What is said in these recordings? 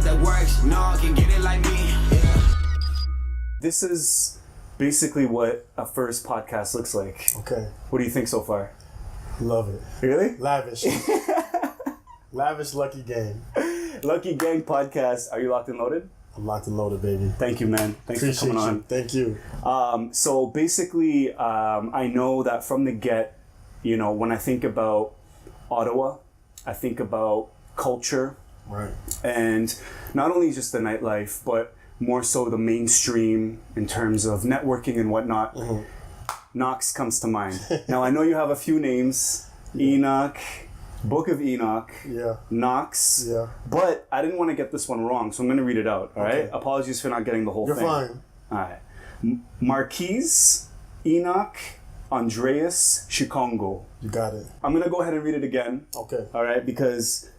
that works, no one can get it like me. Yeah. This is basically what a first podcast looks like. Okay. What do you think so far? Love it. Really? Lavish. Lavish Lucky Gang. Lucky Gang podcast. Are you locked and loaded? I'm locked and loaded, baby. Thank you, man. Thanks Appreciate for coming you. on. Thank you. So basically, I know that from the get, you know, when I think about Ottawa, I think about culture. Right. And not only just the nightlife, but more so the mainstream in terms of networking and whatnot. Mm-hmm. Knox comes to mind. Now, I know you have a few names. Enock, Book of Enoch, Yeah. Knox. Yeah. But I didn't want to get this one wrong, so I'm going to read it out, all right? Okay. Apologies for not getting the whole You're thing. fine. All right. Marquise, Enoch, Andreas, Chikongo. You got it. I'm going to go ahead and read it again, Okay. all right? Because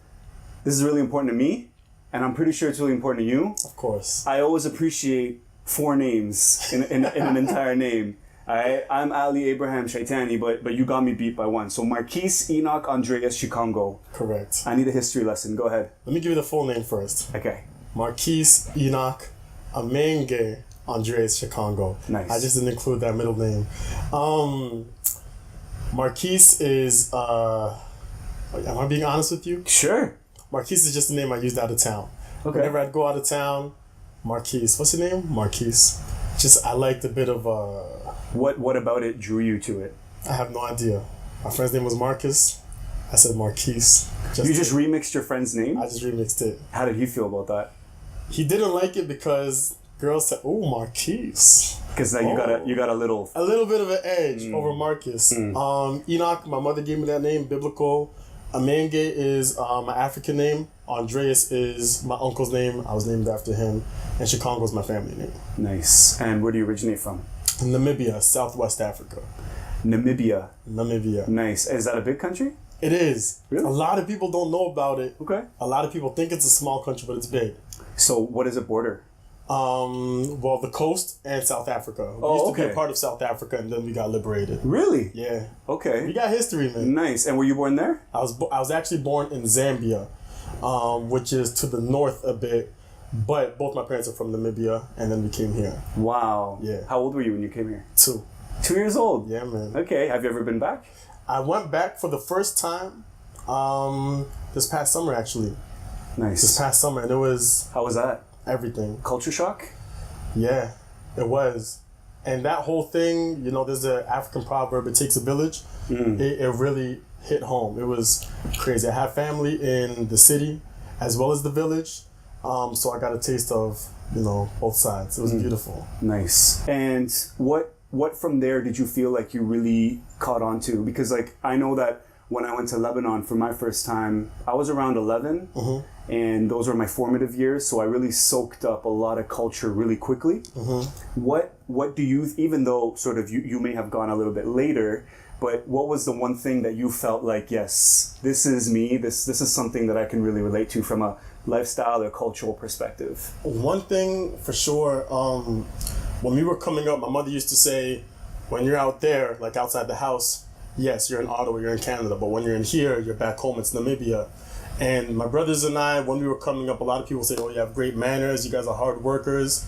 this is really important to me, and I'm pretty sure it's really important to you. Of course. I always appreciate 4 names in an entire name. All right, I'm Ali Abraham Shaitani, but you got me beat by 1. So Marquise, Enoch, Andreas, Chikongo. Correct. I need a history lesson. Go ahead. Let me give you the full name first. Okay. Marquise Enoch Amenge Andres Chikongo. Nice. I just didn't include that middle name. Marquise is, am I being honest with you? Sure. Marquise is just the name I used out of town. Okay. Whenever I'd go out of town, Marquise. What's your name? Marquise. Just, I liked a bit of, What about it drew you to it? I have no idea. My friend's name was Marcus. I said Marquise. You just remixed your friend's name? I just remixed it. How did he feel about that? He didn't like it because girls said, "Oh, Marquise." Because now you got a little... A little bit of an edge over Marcus. Enoch, my mother gave me that name, biblical. Amenge is my African name. Andreas is my uncle's name. I was named after him. And Chikongo is my family name. Nice. And where do you originate from? Namibia, Southwest Africa. Namibia. Nice. Is that a big country? It is. Really? A lot of people don't know about it. Okay. A lot of people think it's a small country, but it's big. So what is it border? Well, the coast and South Africa. We used to be a part of South Africa, and then we got liberated. Really? Yeah. Okay. We got history, man. Nice. And were you born there? I was actually born in Zambia, which is to the north a bit, but both my parents are from Namibia, and then we came here. Wow. Yeah. How old were you when you came here? 2. 2 years old? Yeah, man. Okay. Have you ever been back? I went back for the first time this past summer, actually. Nice. This past summer, and it was How was that? everything. Culture shock? Yeah, it was. And that whole thing, you know, there's an African proverb, it takes a village. It really hit home. It was crazy. I have family in the city as well as the village. So I got a taste of, you know, both sides. It was beautiful. Nice. And what from there did you feel like you really caught on to? Because like I know that when I went to Lebanon for my first time, I was around 11, and those were my formative years. So I really soaked up a lot of culture really quickly. What do you, even though sort of you may have gone a little bit later, but what was the one thing that you felt like, yes, this is me. This is something that I can really relate to from a lifestyle or cultural perspective? One thing for sure, when we were coming up, my mother used to say, when you're out there, like outside the house, yes, you're in Ottawa, you're in Canada, but when you're in here, you're back home, it's Namibia. And my brothers and I, when we were coming up, a lot of people say, oh, you have great manners, you guys are hard workers.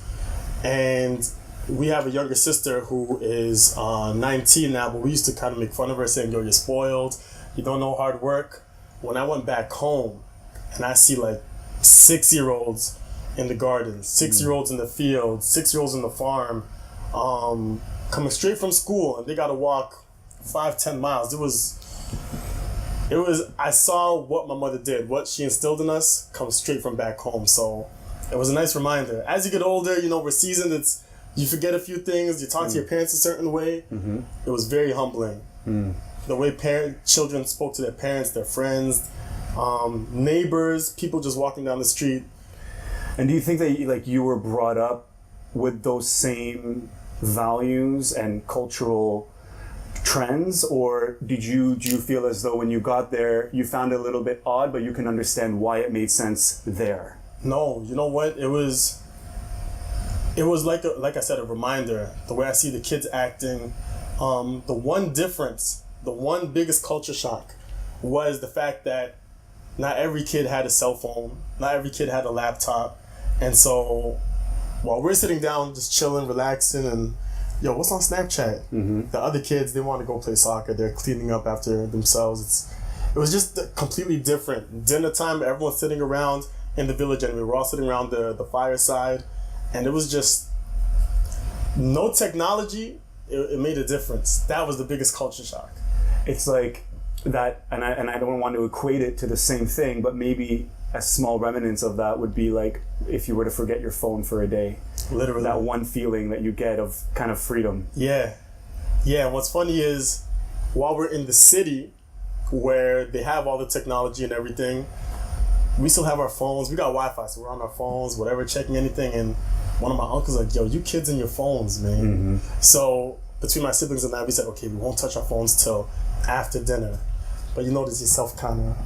And we have a younger sister who is 19 now, but we used to kind of make fun of her, saying, yo, you're spoiled, you don't know hard work. When I went back home and I see like 6-year-olds in the garden, 6-year-olds in the field, 6-year-olds in the farm, coming straight from school, and they got to walk 5-10 miles. It was, I saw what my mother did, what she instilled in us, come straight from back home. So it was a nice reminder. As you get older, you know, we're seasoned, you forget a few things, you talk to your parents a certain way. It was very humbling. The way children spoke to their parents, their friends, neighbors, people just walking down the street. And do you think that you were brought up with those same values and cultural trends, or do you feel as though when you got there you found it a little bit odd, but you can understand why it made sense there? No, you know what? It was like I said, a reminder. The way I see the kids acting, the one difference, the one biggest culture shock was the fact that not every kid had a cell phone. Not every kid had a laptop. And so while we're sitting down, just chilling, relaxing, and yo, what's on Snapchat? The other kids, they want to go play soccer. They're cleaning up after themselves. It was just completely different. Dinner time, everyone's sitting around in the village, and we were all sitting around the fireside, and it was just no technology. It made a difference. That was the biggest culture shock. It's like that, and I don't want to equate it to the same thing, but maybe a small remnants of that would be like if you were to forget your phone for a day. Literally. That one feeling that you get of kind of freedom. Yeah. Yeah, and what's funny is while we're in the city where they have all the technology and everything, we still have our phones. We got Wi-Fi, so we're on our phones, whatever, checking anything. And one of my uncles like, yo, you kids and your phones, man. So between my siblings and I, we said, okay, we won't touch our phones till after dinner. But you notice yourself kind of...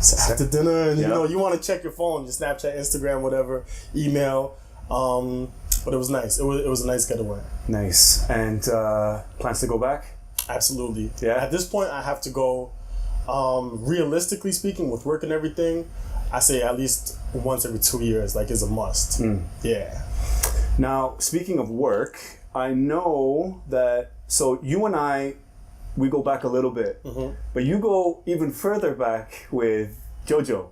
So after dinner, and you know, you want to check your phone, your Snapchat, Instagram, whatever, email. But it was nice. It was a nice getaway. Nice. And plans to go back? Absolutely. Yeah. At this point, I have to go. Realistically speaking, with work and everything, I say at least once every 2 years, like, is a must. Yeah. Now, speaking of work, I know that. So you and I, we go back a little bit, but you go even further back with JoJo.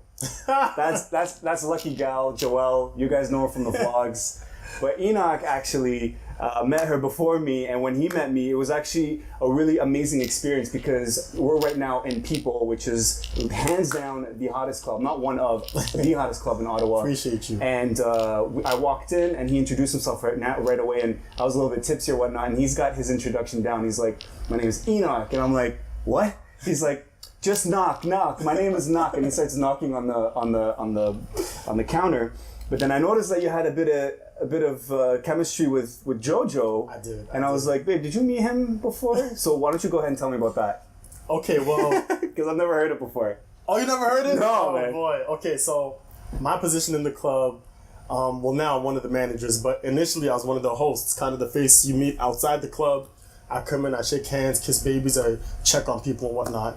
That's Lucky Gal, Joelle. You guys know her from the vlogs. But Enock actually met her before me, and when he met me, it was actually a really amazing experience because we're right now in People, which is hands down the hottest club, not one of, the hottest club in Ottawa. Appreciate you. And I walked in, and he introduced himself right away, and I was a little bit tipsy or whatnot, and he's got his introduction down. He's like, my name is Enock, and I'm like, what? He's like, just knock. My name is Knock, and he starts knocking on the counter. But then I noticed that you had a bit of chemistry with JoJo. I did. And I was like, babe, did you meet him before? So why don't you go ahead and tell me about that? Okay, well, because I've never heard it before. Oh, you never heard it? No, oh, man. Boy. Okay, so my position in the club. Well, now I'm one of the managers, but initially I was one of the hosts, kind of the face you meet outside the club. I come in, I shake hands, kiss babies, I check on people and whatnot.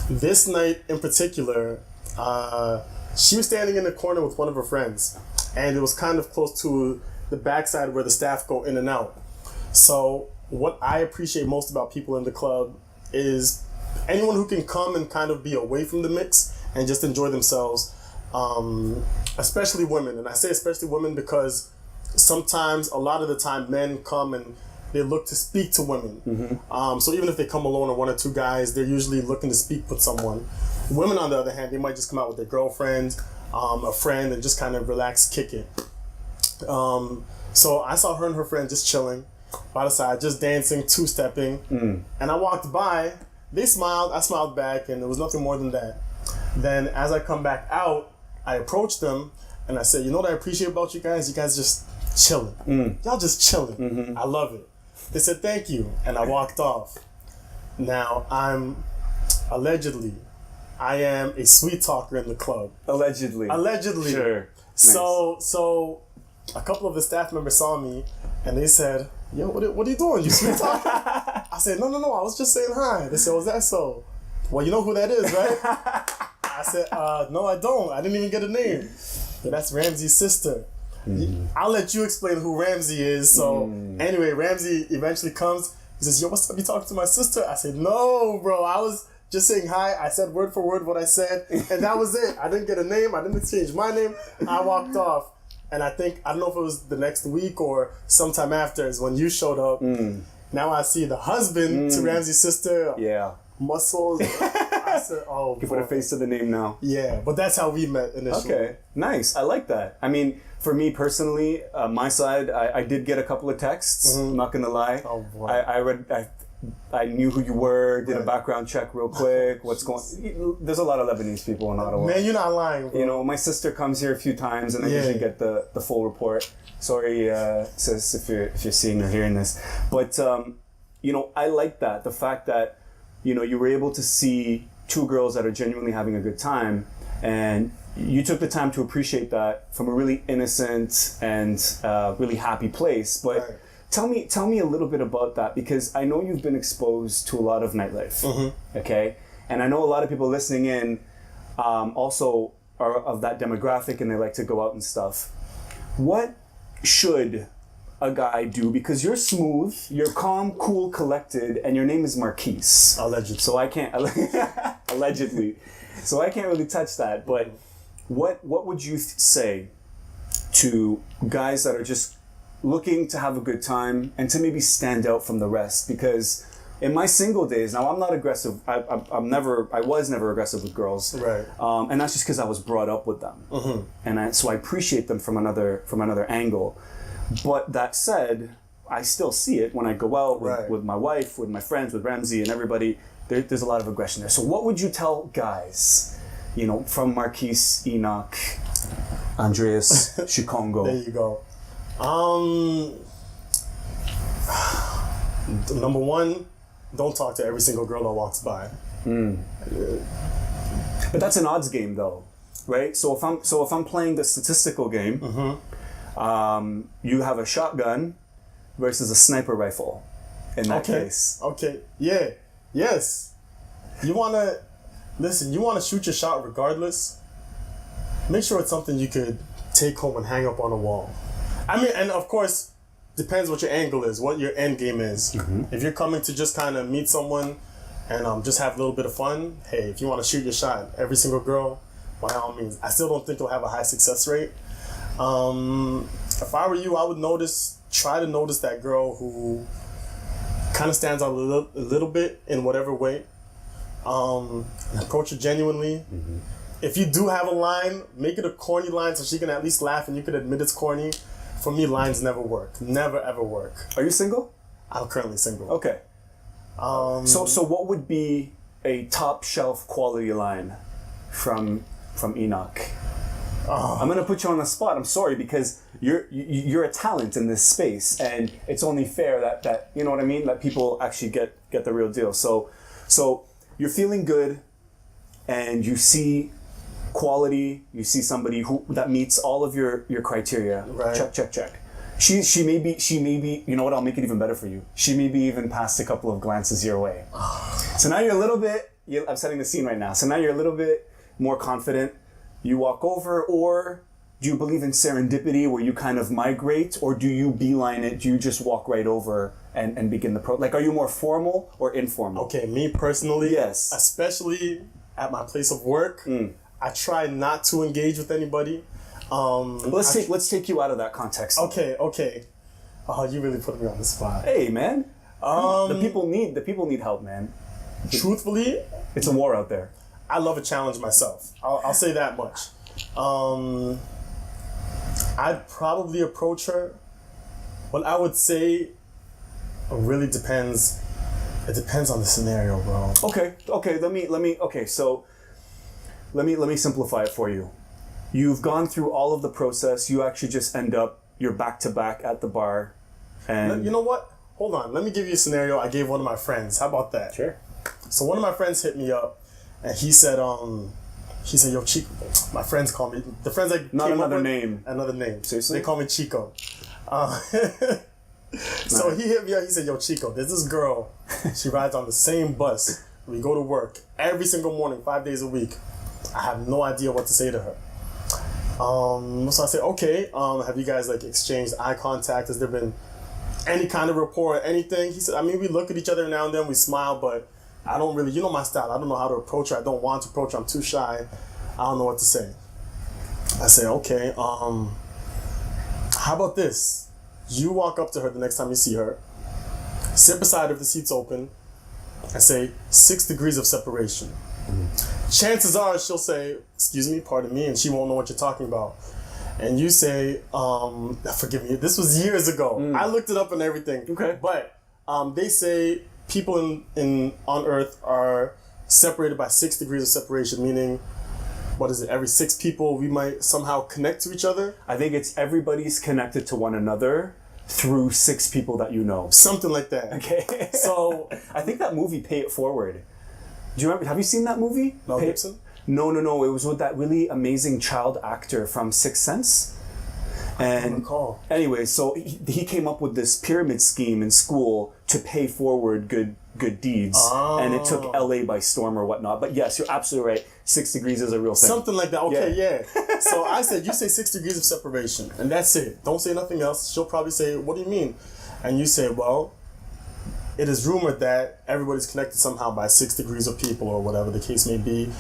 This night in particular, she was standing in the corner with one of her friends, and it was kind of close to the backside where the staff go in and out. So what I appreciate most about people in the club is anyone who can come and kind of be away from the mix and just enjoy themselves, especially women. And I say especially women because sometimes, a lot of the time, men come and they look to speak to women. So even if they come alone or one or two guys, they're usually looking to speak with someone. Women, on the other hand, they might just come out with their girlfriend, a friend, and just kind of relax, kick it. So I saw her and her friend just chilling by the side, just dancing, two-stepping. And I walked by, they smiled, I smiled back, and there was nothing more than that. Then as I come back out, I approached them, and I said, you know what I appreciate about you guys? You guys just chilling. Y'all just chilling. I love it. They said, thank you. And I walked off. Now, I am a sweet talker in the club. Allegedly. Sure. So a couple of the staff members saw me, and they said, yo, what are you doing? You sweet talking? I said, no, I was just saying hi. They said, was that so? Well, you know who that is, right? I said, no, I don't. I didn't even get a name. But that's Ramsey's sister. I'll let you explain who Ramsey is. So anyway, Ramsey eventually comes. He says, yo, what's up? You talking to my sister? I said, no, bro. I was just saying hi. I said word for word what I said. And that was it. I didn't get a name. I didn't exchange my name. I walked off. And I don't know if it was the next week or sometime after is when you showed up. Now I see the husband to Ramsey's sister. Yeah. Muscles. I said, oh, you put a face to the name now. Yeah, but that's how we met initially. Okay, nice. I like that. I mean, for me personally, my side, I did get a couple of texts. I'm not gonna lie. Oh boy. I knew who you were. Did a background check real quick. What's going? There's a lot of Lebanese people in Ottawa. Man, you're not lying, bro. You know, my sister comes here a few times, and I usually get the full report. Sorry, sis, if you're seeing or hearing this, but you know, I like that. The fact that, you know, you were able to see two girls that are genuinely having a good time, and you took the time to appreciate that from a really innocent and really happy place. But right. tell me a little bit about that, because I know you've been exposed to a lot of nightlife, okay? And I know a lot of people listening in also are of that demographic and they like to go out and stuff. What should a guy do? Because you're smooth, you're calm, cool, collected, and your name is Marquise. Allegedly. So I can't allegedly. So I can't really touch that. But what would you say to guys that are just looking to have a good time and to maybe stand out from the rest? Because in my single days, now I'm not aggressive. I was never aggressive with girls, right? And that's just because I was brought up with them, and so I appreciate them from another angle. But that said, I still see it when I go out with my wife, with my friends, with Ramsey, and everybody. There's a lot of aggression there. So what would you tell guys, from Marquise, Enock, Andreas, Chikongo? There you go. Number one, don't talk to every single girl that walks by. But that's an odds game, though, right? So if I'm playing the statistical game, you have a shotgun versus a sniper rifle. In that case, okay, yeah, yes. You wanna shoot your shot regardless. Make sure it's something you could take home and hang up on a wall. I mean, and of course, depends what your angle is, what your end game is. If you're coming to just kind of meet someone and just have a little bit of fun, hey, if you want to shoot your shot, every single girl, by all means. I still don't think you'll have a high success rate. If I were you, I would try to notice that girl who kind of stands out a little bit in whatever way. And approach her genuinely. If you do have a line, make it a corny line so she can at least laugh and you can admit it's corny. For me, lines never work. Never ever work. Are you single? I'm currently single. Okay. So what would be a top shelf quality line from Enock? I'm gonna put you on the spot. I'm sorry, because you're a talent in this space, and it's only fair that you know what I mean, that people actually get the real deal. So you're feeling good, and you see quality. You see somebody that meets all of your criteria. Right. Check. She may be. You know what? I'll make it even better for you. She may be even past a couple of glances your way. So now you're a little bit. I'm setting the scene right now. So now you're a little bit more confident. You walk over, or do you believe in serendipity where you kind of migrate, or do you beeline it? Do you just walk right over and begin the Like, are you more formal or informal? Okay, me personally, yes. Especially at my place of work, I try not to engage with anybody. Let's take you out of that context. Okay. Oh, you really put me on the spot. Hey, man. The people need help, man. Truthfully, it's a war out there. I love a challenge myself. I'll say that much. I'd probably approach her, but I would say it really depends. It depends on the scenario, bro. Okay. Let me simplify it for you. You've gone through all of the process. You actually just end up, you're back to back at the bar, and you know what? Hold on. Let me give you a scenario I gave one of my friends. How about that? Sure. So one of my friends hit me up, and he said, yo, Chico. My friends call me, the friends I Not came another up with, name. Another name. Seriously? They call me Chico. So he hit me up, he said, yo, Chico, there's this girl, she rides on the same bus. We go to work every single morning, 5 days a week. I have no idea what to say to her. So I said, okay, have you guys exchanged eye contact? Has there been any kind of rapport or anything? He said, I mean, we look at each other now and then, we smile, but I don't really, you know my style. I don't know how to approach her. I don't want to approach her. I'm too shy. I don't know what to say. I say, okay, how about this? You walk up to her the next time you see her, sit beside her if the seat's open, and say, 6 degrees of separation. Chances are she'll say, excuse me, pardon me, and she won't know what you're talking about. And you say, forgive me, this was years ago. I looked it up and everything. Okay. But they say people on Earth are separated by 6 degrees of separation, meaning, what is it, every 6 people we might somehow connect to each other? I think it's everybody's connected to one another through 6 people that you know. Something like that. Okay. So I think that movie, Pay It Forward. Do you remember? Have you seen that movie? Mel Gibson? No. It was with that really amazing child actor from Sixth Sense. And I don't recall. Anyway, so he came up with this pyramid scheme in school to pay forward good deeds, and it took LA by storm or whatnot. But yes, you're absolutely right. 6 degrees is a real thing. Something like that. Okay, yeah. So I said, you say 6 degrees of separation, and that's it. Don't say nothing else. She'll probably say, what do you mean? And you say, well, it is rumored that everybody's connected somehow by 6 degrees of people or whatever the case may be.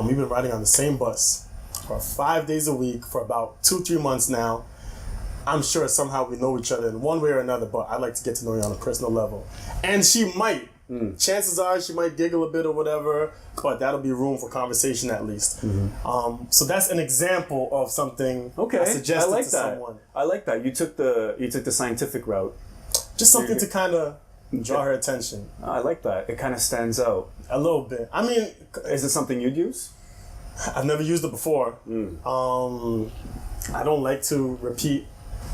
We've been riding on the same bus for 5 days a week for about 2-3 months now. I'm sure somehow we know each other in one way or another, but I'd like to get to know you on a personal level. And she might. Chances are she might giggle a bit or whatever, but that'll be room for conversation at least. So that's an example of something I suggested like to that. someone. I like that. You took the scientific route. Just something to kind of draw her attention. I like that. It kind of stands out. A little bit. I mean... Is it something you'd use? I've never used it before. I don't like to repeat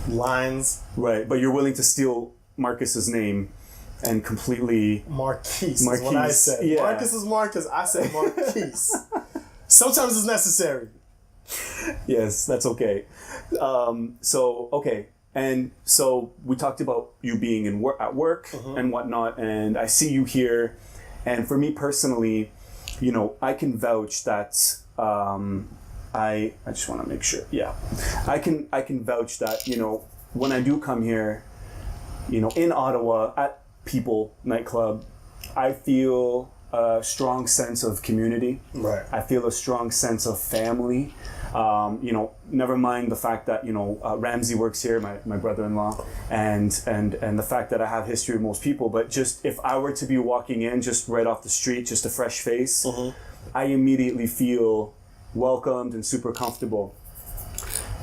lines. Right, but you're willing to steal Marcus's name and completely... Marquise is what I said. Yeah. Marcus is Marcus. I said Marquise. Sometimes it's necessary. Yes, that's okay. And so we talked about you being at work and whatnot, and I see you here. And for me personally, you know, I can vouch that I just want to make sure. Yeah, I can vouch that, you know, when I do come here, you know, in Ottawa at People Nightclub, I feel a strong sense of community. Right. I feel a strong sense of family. You know, never mind the fact that, you know, Ramsey works here, my brother-in-law, and the fact that I have history with most people. But just if I were to be walking in just right off the street, just a fresh face, I immediately feel welcomed and super comfortable.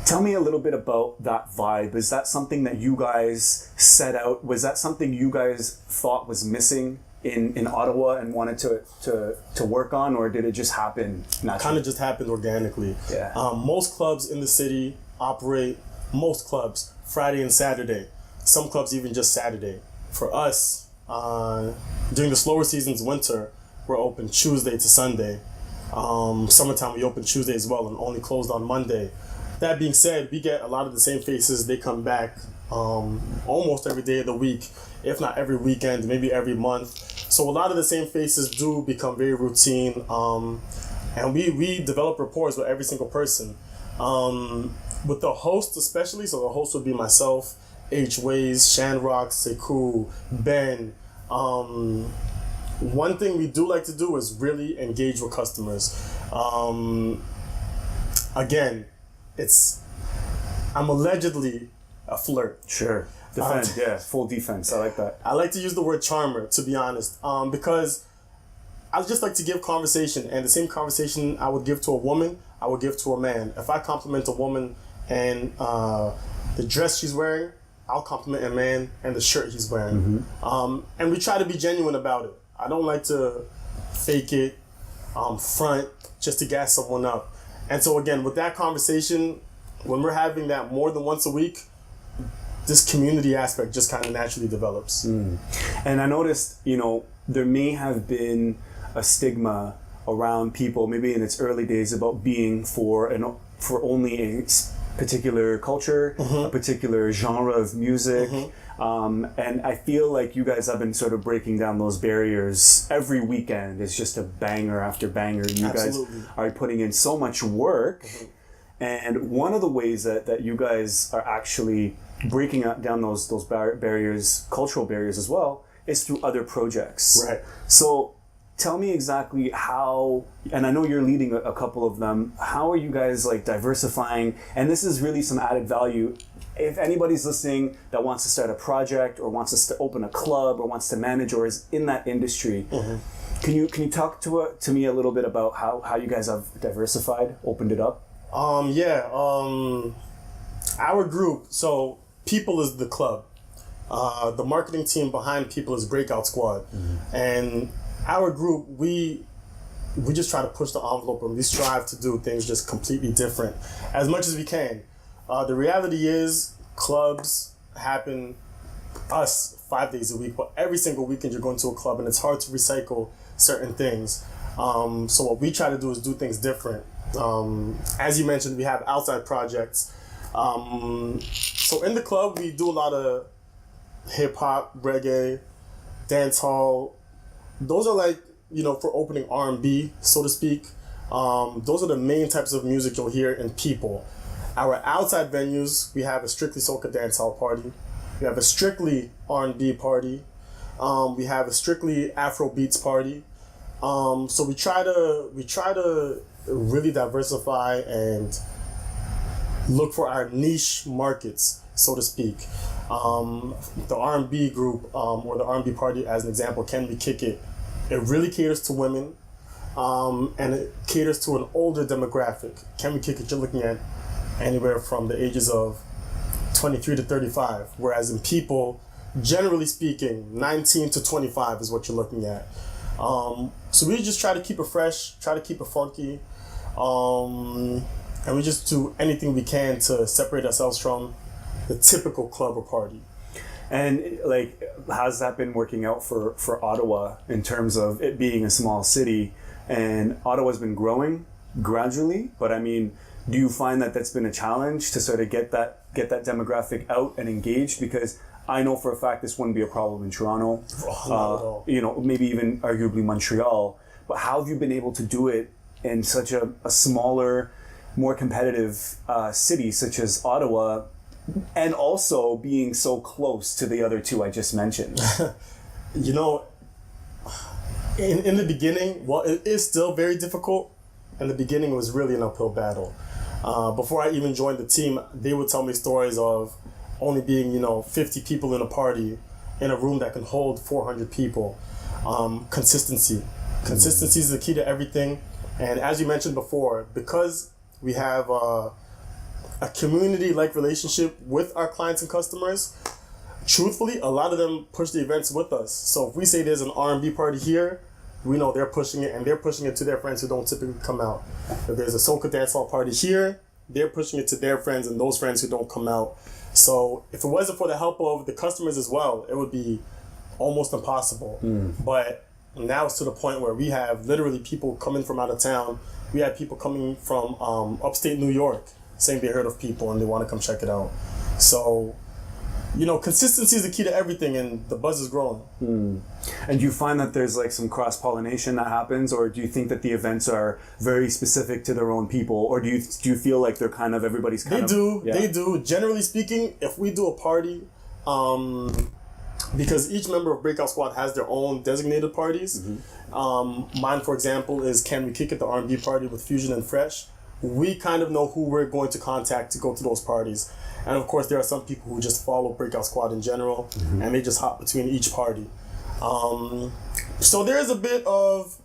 Tell me a little bit about that vibe. Is that something that you guys set out? Was that something you guys thought was missing in Ottawa and wanted to work on, or did it just happen naturally? Kind of just happened organically. Yeah. Most clubs in the city operate, most clubs, Friday and Saturday. Some clubs even just Saturday. For us, during the slower seasons, winter, we're open Tuesday to Sunday. Summertime, we open Tuesday as well and only closed on Monday. That being said, we get a lot of the same faces. They come back almost every day of the week, if not every weekend, maybe every month. So a lot of the same faces do become very routine. And we develop rapport with every single person. With the host especially, so the host would be myself, H. Ways, Shanrock, Sekou, Ben. One thing we do like to do is really engage with customers. Again, I'm allegedly a flirt. Sure. Defend, yeah, full defense. I like that. I like to use the word charmer, to be honest, because I just like to give conversation, and the same conversation I would give to a woman, I would give to a man. If I compliment a woman and the dress she's wearing, I'll compliment a man and the shirt he's wearing. And we try to be genuine about it. I don't like to fake it, front, just to gas someone up. And so again, with that conversation, when we're having that more than once a week, this community aspect just kind of naturally develops. And I noticed, you know, there may have been a stigma around people, maybe in its early days, about being for only a particular culture, a particular genre of music. And I feel like you guys have been sort of breaking down those barriers. Every weekend is just a banger after banger. You Absolutely. guys are putting in so much work. And one of the ways that you guys are actually breaking down those barriers, cultural barriers as well, is through other projects. Right. So tell me exactly how, and I know you're leading a couple of them, how are you guys like diversifying? And this is really some added value. If anybody's listening that wants to start a project or wants to open a club or wants to manage or is in that industry, can you talk to me a little bit about how you guys have diversified, opened it up? Our group, so People is the club. The marketing team behind People is Breakout Squad. And our group, we just try to push the envelope and we strive to do things just completely different as much as we can. The reality is clubs happen us 5 days a week, but every single weekend you're going to a club and it's hard to recycle certain things. So what we try to do is do things different. As you mentioned, we have outside projects. So in the club, we do a lot of hip hop, reggae, dance hall. Those are like, for opening R&B, so to speak. Those are the main types of music you'll hear in people. Our outside venues, we have a strictly soca dance hall party. We have a strictly R&B party. We have a strictly Afro beats party. So we try to really diversify and look for our niche markets, so to speak. The R&B group or the R&B party, as an example, Can We Kick It? It really caters to women, and it caters to an older demographic. Can We Kick It? You're looking at anywhere from the ages of 23 to 35, whereas in people, generally speaking, 19 to 25 is what you're looking at. So we just try to keep it fresh, try to keep it funky, and we just do anything we can to separate ourselves from the typical club or party. And like, how's that been working out for Ottawa in terms of it being a small city? And Ottawa's been growing gradually, but I mean, do you find that that's been a challenge to sort of get that demographic out and engaged? Because I know for a fact this wouldn't be a problem in Toronto, Not at all. Maybe even arguably Montreal. But how have you been able to do it in such a smaller, more competitive city such as Ottawa, and also being so close to the other two I just mentioned? In the beginning, well, it is still very difficult. In the beginning, it was really an uphill battle. Before I even joined the team, they would tell me stories of only being, 50 people in a party in a room that can hold 400 people. Consistency. Consistency is the key to everything. And as you mentioned before, because we have a community-like relationship with our clients and customers, truthfully, a lot of them push the events with us. So if we say there's an R&B party here, we know they're pushing it, and they're pushing it to their friends who don't typically come out. If there's a soca dance hall party here, they're pushing it to their friends and those friends who don't come out. So if it wasn't for the help of the customers as well, it would be almost impossible. But now it's to the point where we have literally people coming from out of town. We have people coming from upstate New York saying they heard of people and they want to come check it out. So, consistency is the key to everything, and the buzz is growing. And do you find that there's like some cross-pollination that happens, or do you think that the events are very specific to their own people, or do you feel like they're kind of everybody's kind of... They do. Generally speaking, if we do a party, because each member of Breakout Squad has their own designated parties. Mine, for example, is Can We Kick It, the R&B party with Fusion and Fresh. We kind of know who we're going to contact to go to those parties. And of course, there are some people who just follow Breakout Squad in general, and they just hop between each party. So there is a bit of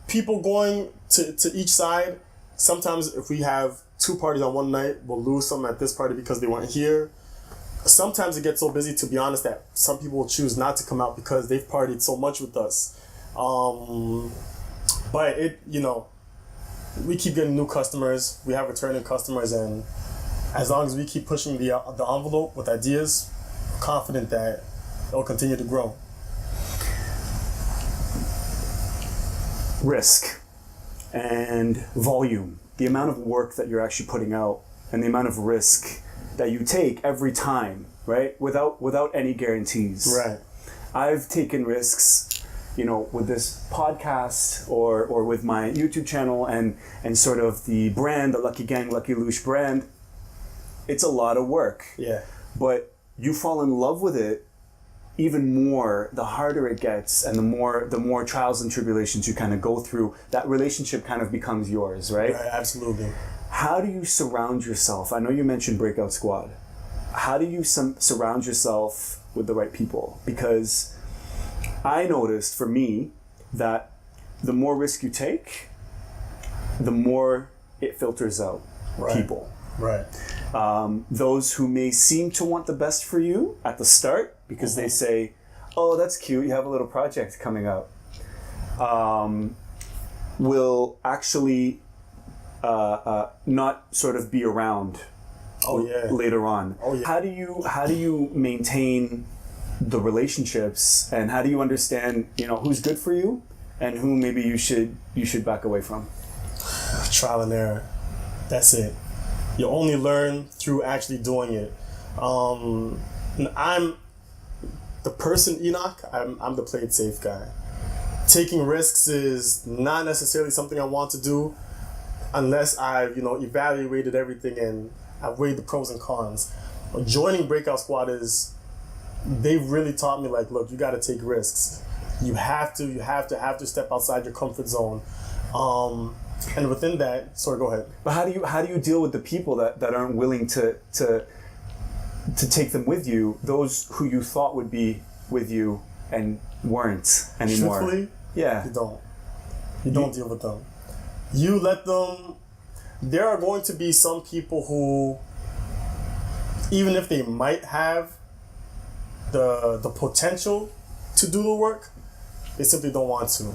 people going to each side. Sometimes if we have two parties on one night, we'll lose some at this party because they weren't here. Sometimes it gets so busy, to be honest, that some people will choose not to come out because they've partied so much with us. But we keep getting new customers. We have returning customers, and as long as we keep pushing the envelope with ideas, I'm confident that it'll continue to grow. Risk and volume, the amount of work that you're actually putting out, and the amount of risk that you take every time, right? Without any guarantees. Right. I've taken risks, with this podcast or with my YouTube channel and sort of the brand, the Lucky Gang, Lucky Loush brand. It's a lot of work. Yeah. But you fall in love with it even more the harder it gets, and the more trials and tribulations you kind of go through. That relationship kind of becomes yours, right? Right, absolutely. How do you surround yourself? I know you mentioned Breakout Squad. How do you surround yourself with the right people? Because I noticed for me that the more risk you take, the more it filters out people. Right. Those who may seem to want the best for you at the start because they say, oh, that's cute, you have a little project coming up, will actually not sort of be around later on. Oh, yeah. How do you maintain the relationships, and how do you understand, who's good for you and who maybe you should back away from? Trial and error. That's it. You only learn through actually doing it. And the person Enoch, I'm the play it safe guy. Taking risks is not necessarily something I want to do unless I've, evaluated everything and I've weighed the pros and cons. Joining Breakout Squad they've really taught me, like, look, you got to take risks. You have to step outside your comfort zone. And within that, sorry, go ahead. But how do you deal with the people that aren't willing to take them with you, those who you thought would be with you and weren't anymore? Truthfully, yeah. You don't deal with them. You let them. There are going to be some people who, even if they might have the potential to do the work, they simply don't want to.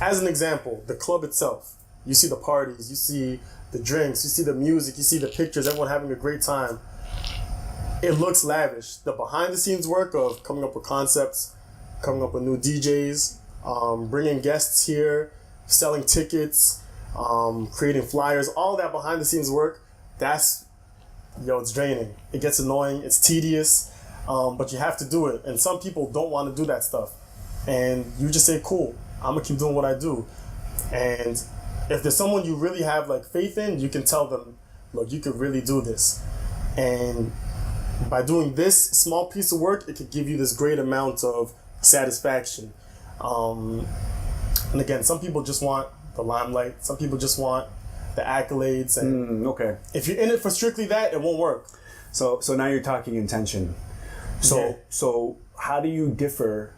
As an example, the club itself, you see the parties, you see the drinks, you see the music, you see the pictures, everyone having a great time. It looks lavish. The behind the scenes work of coming up with concepts, coming up with new DJs, bringing guests here, selling tickets, creating flyers, all that behind the scenes work, it's draining. It gets annoying, it's tedious, but you have to do it. And some people don't want to do that stuff. And you just say, cool, I'm gonna keep doing what I do. And if there's someone you really have like faith in, you can tell them, look, you could really do this. And by doing this small piece of work, it could give you this great amount of satisfaction. And again, some people just want the limelight. Some people just want the accolades. And okay. If you're in it for strictly that, it won't work. So now you're talking intention. So how do you differ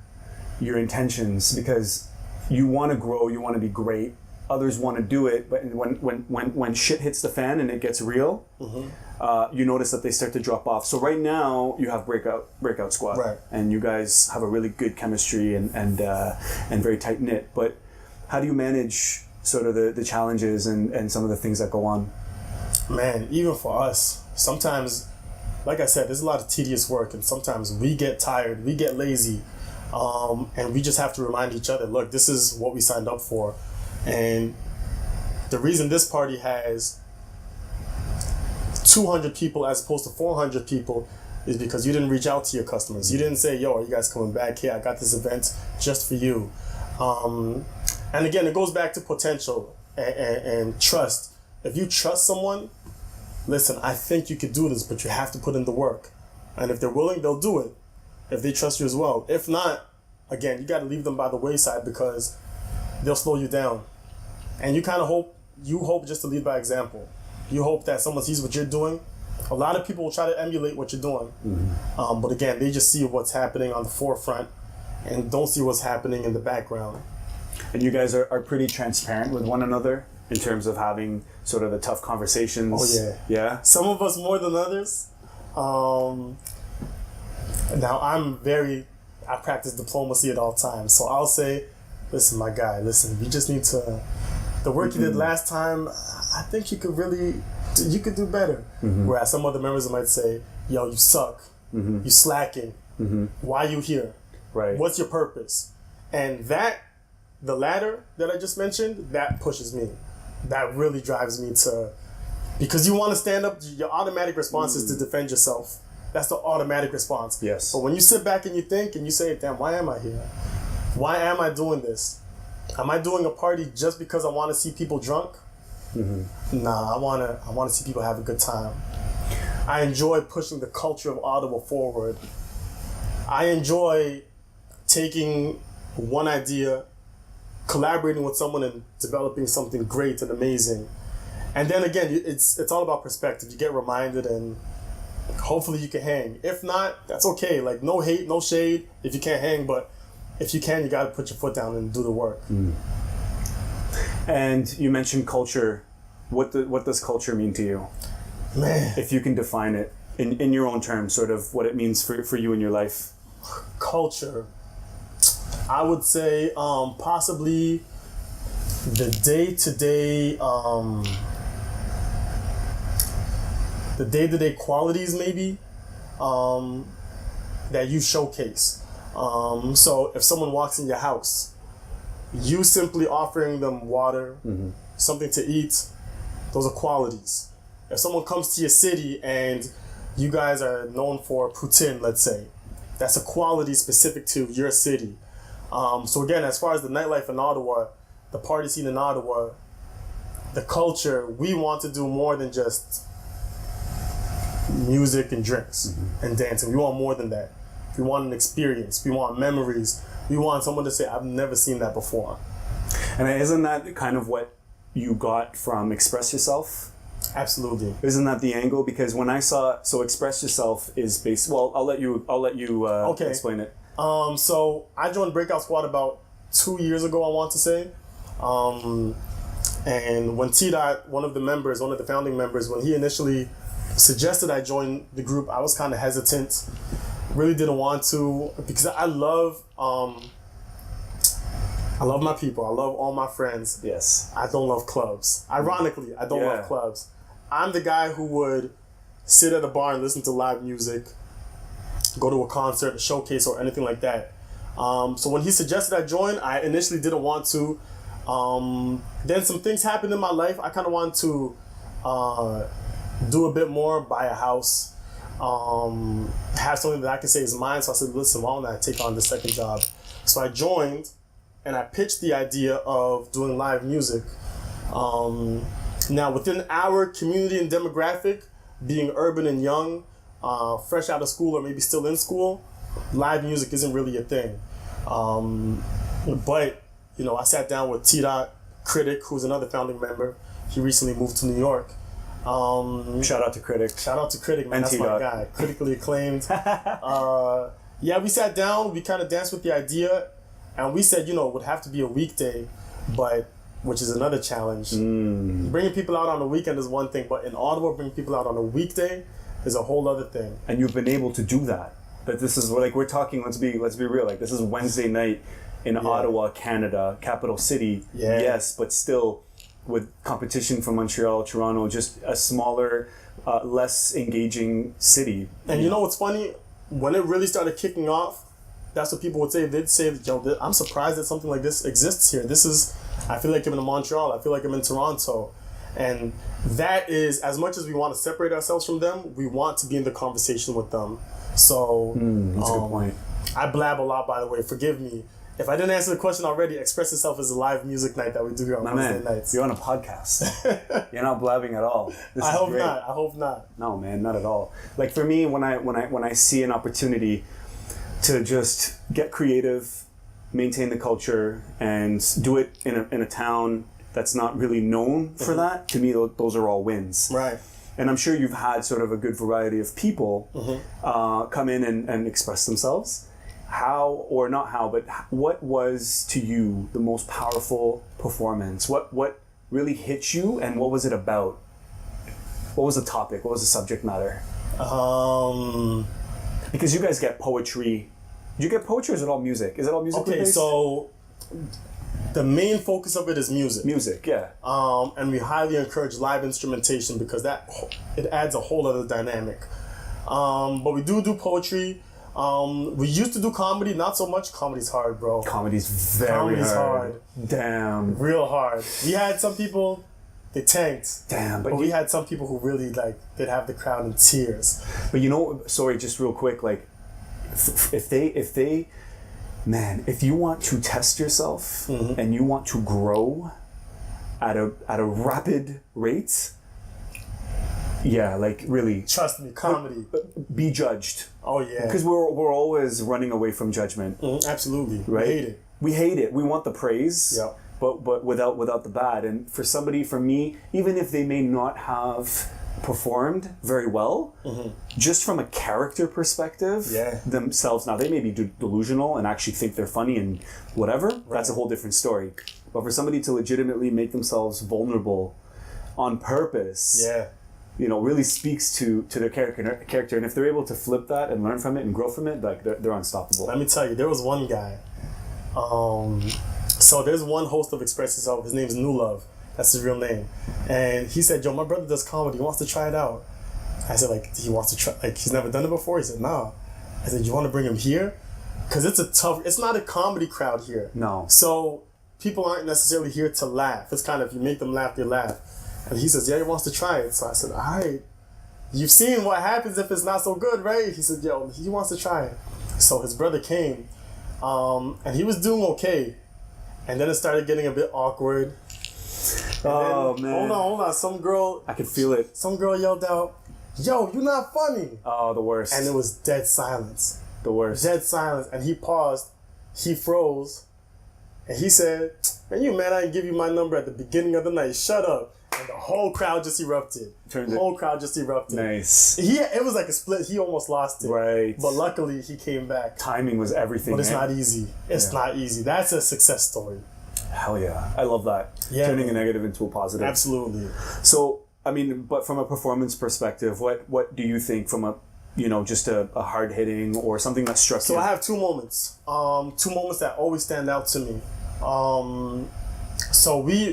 your intentions? Because you want to grow, you want to be great. Others want to do it, but when shit hits the fan and it gets real, you notice that they start to drop off. So right now you have breakout squad, right, and you guys have a really good chemistry and very tight knit. But how do you manage sort of the challenges and some of the things that go on? Man, even for us, sometimes, like I said, there's a lot of tedious work, and sometimes we get tired, we get lazy, and we just have to remind each other, look, this is what we signed up for. And the reason this party has 200 people as opposed to 400 people is because you didn't reach out to your customers. You didn't say, yo, are you guys coming back here? I got this event just for you. And again, it goes back to potential and trust. If you trust someone, listen, I think you could do this, but you have to put in the work. And if they're willing, they'll do it. If they trust you as well. If not, again, you got to leave them by the wayside because they'll slow you down. And you kind of hope just to lead by example. You hope that someone sees what you're doing. A lot of people will try to emulate what you're doing. But again, they just see what's happening on the forefront and don't see what's happening in the background. And you guys are pretty transparent with one another in terms of having sort of the tough conversations. Oh, yeah. Yeah? Some of us more than others. Now, I practice diplomacy at all times. So I'll say, listen, my guy, we just need to, the work you did last time, I think you could do better. Whereas some other members might say, yo, you suck. You slacking. Why are you here? Right. What's your purpose? And the latter that I just mentioned, that pushes me. That really drives me because you want to stand up, your automatic response is to defend yourself. That's the automatic response. Yes. But when you sit back and you think and you say, damn, why am I here? Why am I doing this? Am I doing a party just because I want to see people drunk? Nah, I want to see people have a good time. I enjoy pushing the culture of Ottawa forward. I enjoy taking one idea, collaborating with someone and developing something great and amazing. And then again, it's all about perspective. You get reminded and hopefully you can hang. If not, that's okay. Like, no hate, no shade if you can't hang, but if you can, you got to put your foot down and do the work. And you mentioned culture. What does culture mean to you? Man. If you can define it in your own terms, sort of what it means for you in your life. Culture. I would say possibly the day-to-day qualities maybe that you showcase. So if someone walks in your house, you simply offering them water, something to eat, those are qualities. If someone comes to your city and you guys are known for poutine, let's say. That's a quality specific to your city. So again, as far as the nightlife in Ottawa, the party scene in Ottawa, the culture, we want to do more than just music and drinks and dancing. We want more than that. We want an experience. We want memories. We want someone to say, I've never seen that before. And isn't that kind of what you got from Express Yourself? Absolutely. Isn't that the angle? Because when I saw, so Express Yourself is based, well, I'll let you explain it. So I joined Breakout Squad about 2 years ago, I want to say. And when T-Dot, one of the founding members, when he initially suggested I join the group, I was kind of hesitant. Really didn't want to, because I love my people. I love all my friends. Yes. I don't love clubs. Ironically, I don't love clubs. I'm the guy who would sit at a bar and listen to live music, go to a concert, a showcase, or anything like that. So when he suggested I join, I initially didn't want to. Then some things happened in my life. I kind of wanted to do a bit more, buy a house, have something that I can say is mine. So I said, listen, why don't I take on the second job? So I joined, and I pitched the idea of doing live music. Now, within our community and demographic, being urban and young, fresh out of school or maybe still in school, live music isn't really a thing. But, I sat down with T-Dot, Critic, who's another founding member. He recently moved to New York. Shout out to Critic. Shout out to Critic, man. And That's T-Dot. my guy. Critically acclaimed. We sat down. We kind of danced with the idea. And we said, it would have to be a weekday, which is another challenge. Bringing people out on a weekend is one thing, but in Ottawa, bringing people out on a weekday is a whole other thing. And you've been able to do that. But this is like we're talking. Let's be real. Like this is Wednesday night in Ottawa, Canada, capital city. Yeah. Yes, but still with competition from Montreal, Toronto, just a smaller, less engaging city. And you know what's funny? When it really started kicking off, that's what people would say. They'd say, I'm surprised that something like this exists here. I feel like I'm in Montreal. I feel like I'm in Toronto. And that is, as much as we want to separate ourselves from them, we want to be in the conversation with them. So, That's a good point. I blab a lot, by the way. Forgive me. If I didn't answer the question already, Express Yourself is a live music night that we do here on Wednesday nights. You're on a podcast. You're not blabbing at all. I hope not. No, man, not at all. Like for me, when I see an opportunity to just get creative, maintain the culture, and do it in a town that's not really known for that, to me, those are all wins. Right. And I'm sure you've had sort of a good variety of people come in and express themselves. How, or not how, but what was to you the most powerful performance? What really hit you, and what was it about? What was the topic? What was the subject matter? Because you guys get poetry. Do you get poetry, or is it all music? Is it all music? Okay, so the main focus of it is music. Music, yeah. And we highly encourage live instrumentation because it adds a whole other dynamic. But we do poetry. We used to do comedy, not so much. Comedy's hard, bro. Comedy's very hard. Damn. Real hard. We had some people, they tanked. Damn. But we had some people who really, they'd have the crowd in tears. But sorry, just real quick, if you want to test yourself and you want to grow at a rapid rate, really. Trust me, comedy. Be judged. Oh yeah. Because we're always running away from judgment. Absolutely. Right? We hate it. We want the praise. Yeah. But without the bad. And for me, even if they may not have performed very well, just from a character perspective, themselves, now they may be delusional and actually think they're funny and whatever, that's a whole different story. But for somebody to legitimately make themselves vulnerable on purpose, really speaks to their character. And if they're able to flip that and learn from it and grow from it, they're unstoppable. Let me tell you, there was one guy. So there's one host of Express Yourself. His name's New Love. That's his real name. And he said, my brother does comedy. He wants to try it out. I said, he wants to try, he's never done it before? He said, no. I said, you want to bring him here? Because it's not a comedy crowd here. No. So people aren't necessarily here to laugh. It's kind of, if you make them laugh, they laugh. And he says, he wants to try it. So I said, all right. you've seen what happens if it's not so good, right? He said, yo, he wants to try it. So his brother came, and he was doing okay. And then it started getting a bit awkward. Oh, man. Hold on. Some girl... I could feel it. Some girl yelled out, yo, you're not funny. Oh, the worst. And it was dead silence. The worst. Dead silence. And he paused. He froze. And he said, man, you mad I didn't give you my number at the beginning of the night. Shut up. And the whole crowd just erupted. Nice. It was like a split. He almost lost it. Right. But luckily, he came back. Timing was everything. But it's not easy. It's not easy. That's a success story. Hell yeah. I love that. Yeah. Turning a negative into a positive. Absolutely. So, I mean, but from a performance perspective, what do you think from a, just a hard hitting or something that struck you? So I have two moments. Two moments that always stand out to me. So we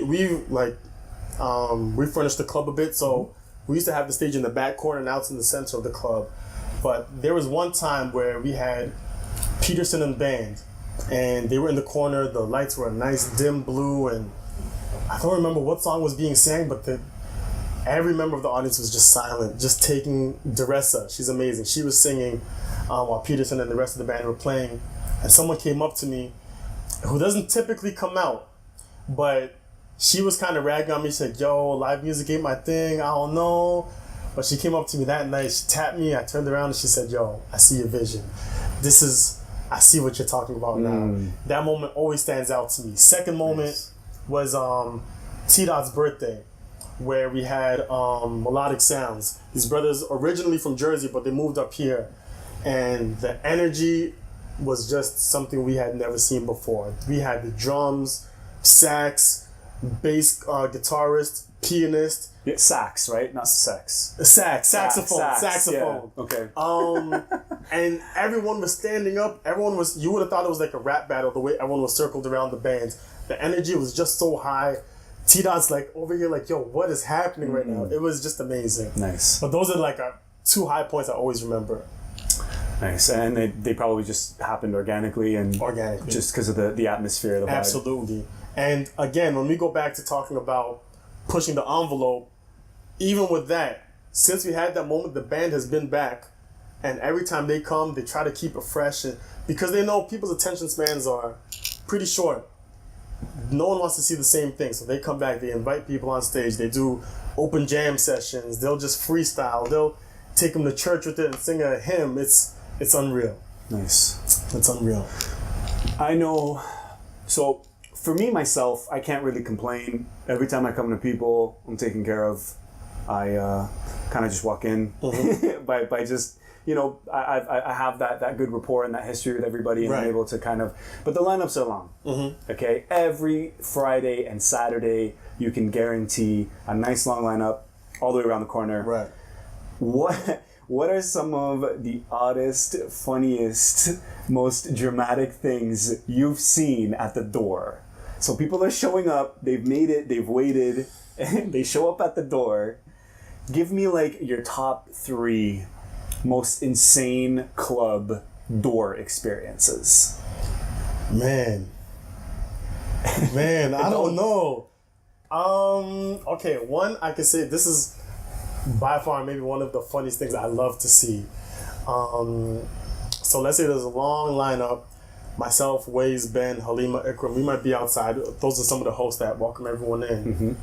furnished the club a bit. So we used to have the stage in the back corner and out in the center of the club. But there was one time where we had Peterson and band, and they were in the corner. The lights were a nice dim blue, and I don't remember what song was being sang, but every member of the audience was just silent, just taking Deressa. She's amazing. She was singing while Peterson and the rest of the band were playing. And someone came up to me who doesn't typically come out, but she was kind of ragging on me. She said, yo, live music ain't my thing. I don't know. But she came up to me that night. She tapped me. I turned around and she said, yo, I see your vision. I see what you're talking about now. That moment always stands out to me. Second moment was T-Dot's birthday, where we had Melodic Sounds. These brothers originally from Jersey, but they moved up here. And the energy was just something we had never seen before. We had the drums, sax, bass guitarist, pianist. Yeah, sax, right? Not sex. Saxophone. Yeah. Okay. And everyone was standing up. You would have thought it was like a rap battle, the way everyone was circled around the band. The energy was just so high. T-Dot's like over here like, yo, what is happening right now? It was just amazing. Nice. But those are like two high points I always remember. Nice. And they probably just happened organically just because of the atmosphere, the vibe. Absolutely. And again, when we go back to talking about pushing the envelope, even with that, since we had that moment, the band has been back, and every time they come, they try to keep it fresh, and because they know people's attention spans are pretty short. No one wants to see the same thing, so they come back, they invite people on stage, they do open jam sessions, they'll just freestyle, they'll take them to church with it and sing a hymn. It's unreal. Nice. It's unreal. I know. So for me, myself, I can't really complain. Every time I come to people I'm taken care of, I kind of just walk in by just, I have that good rapport and that history with everybody, and I'm able to kind of, but the lineups are long. Okay, every Friday and Saturday you can guarantee a nice long lineup all the way around the corner. Right. What are some of the oddest, funniest, most dramatic things you've seen at the door? So people are showing up, they've made it, they've waited, and they show up at the door. Give me like your top 3 most insane club door experiences. Man, I don't know. Okay, one I can say this is by far maybe one of the funniest things I love to see. So let's say there's a long lineup. Myself, Waze, Ben, Halima, Ikram, we might be outside. Those are some of the hosts that welcome everyone in.